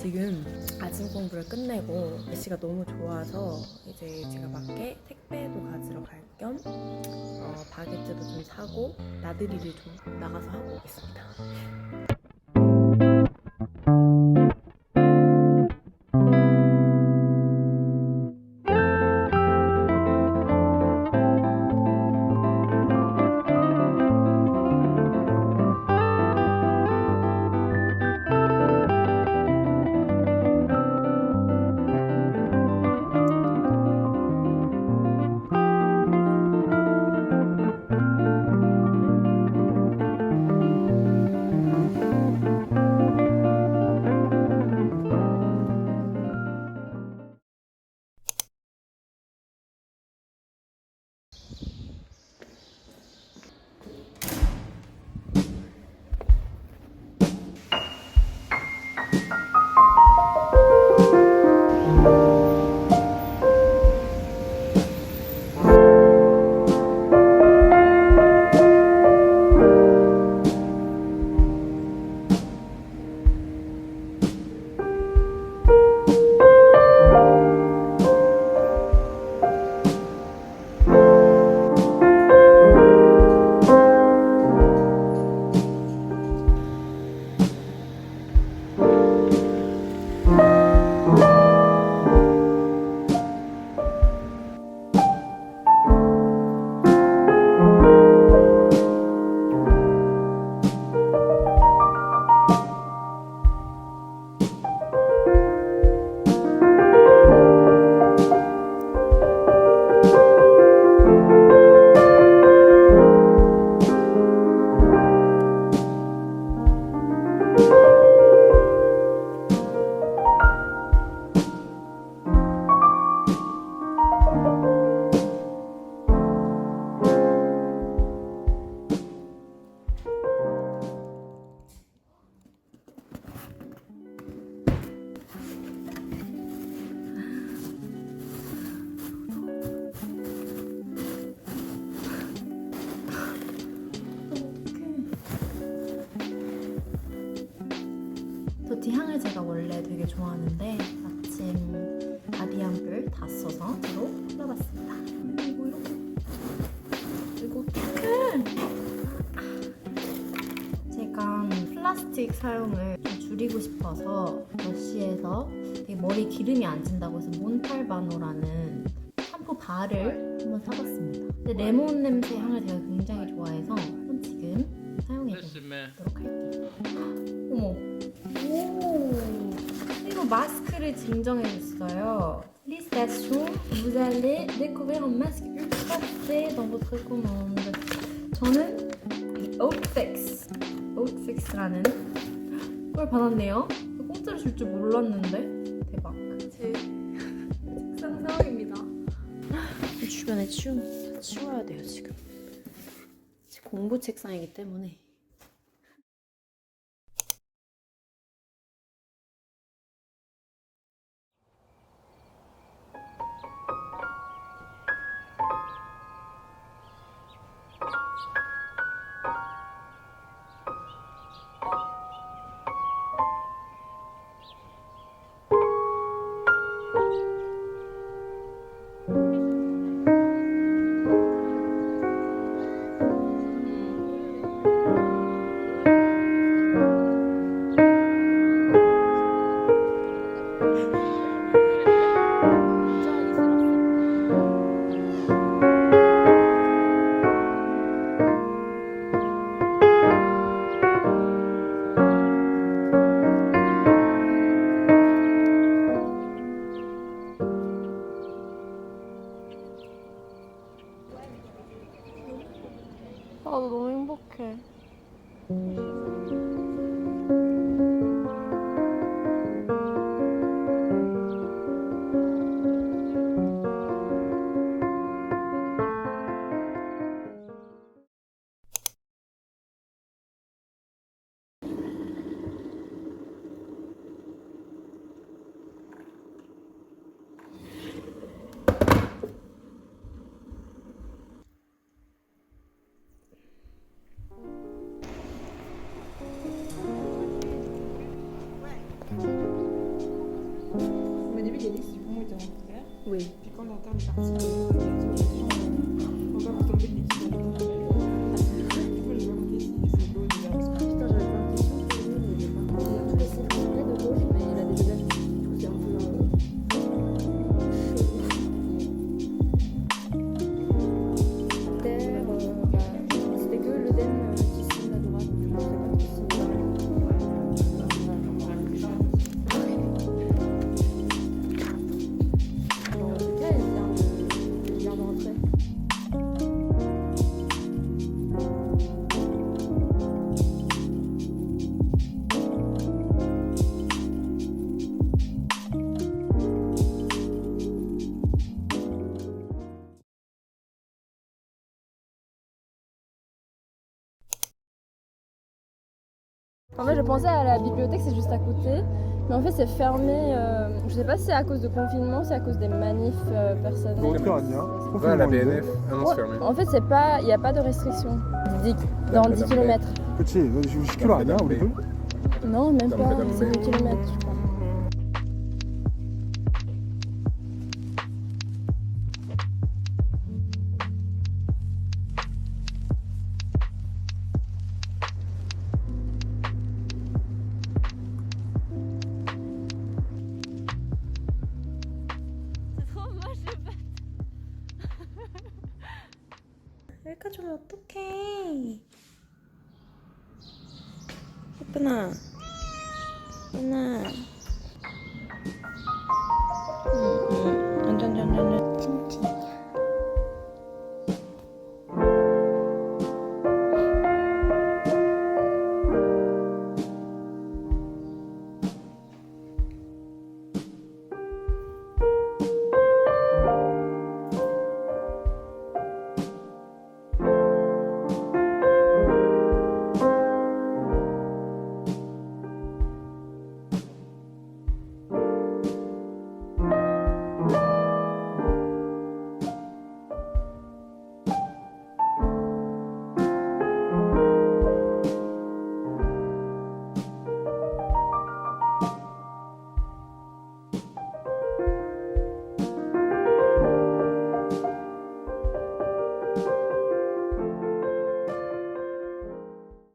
지금 아침 공부를 끝내고 날씨가 너무 좋아서 이제 제가 밖에 택배도 가지러 갈 겸 바게트도 좀 사고 나들이를 좀 나가서 하고 오겠습니다. 도티 향을 제가 원래 되게 좋아하는데 마침 가디언불 다 써서 바로 골라봤습니다. 이거 어떡해! 제가 플라스틱 사용을 좀 줄이고 싶어서 러쉬에서 되게 머리 기름이 안 진다고 해서 몬탈바노라는 샴푸 바를 한번 사봤습니다. 근데 레몬 냄새 향을 제가 굉장히 좋아해서 한번 지금 사용해보도록 할게요. 어머! 오, 이거 마스크를 증정해줬어요. Please, that's true. Vous allez découvrir un masque ultra frais dans votre commande. 저는 Outfix라는 걸 받았네요. 공짜로 줄 줄 몰랐는데 대박. 제 책상 상황입니다. 주변에 치워야 돼요 지금. 공부 책상이기 때문에. 나도 너무 행복해. en termes d'articles on va vous tomber de l'équipe. Moi, je vais monter si c'est beau déjà. Putain, j'avais plein de questions pour lui, mais il est pas. Il a tous les circuits de gauche, mais il a des visages tout, c'est un peu chelou. Terre, c'était que l'œdème qui signe à droite, du coup, c'est pas qui signe. Bon, en tout cas, il vient de rentrer. En fait, je pensais à la bibliothèque, c'est juste à côté. Mais en fait, c'est fermé. Je sais pas si c'est à cause de confinement, c'est à cause des manifs personnels. Va à la BNF, annonce fermée. En fait, c'est pas, il n'y a pas de restriction. Dans 10 km. 그치, 너 지금 10km 아니야, 우리도? Non, même pas. C'est 2 km, je crois. 여기까지 오면 어떡해. 예쁘나. 예쁘나.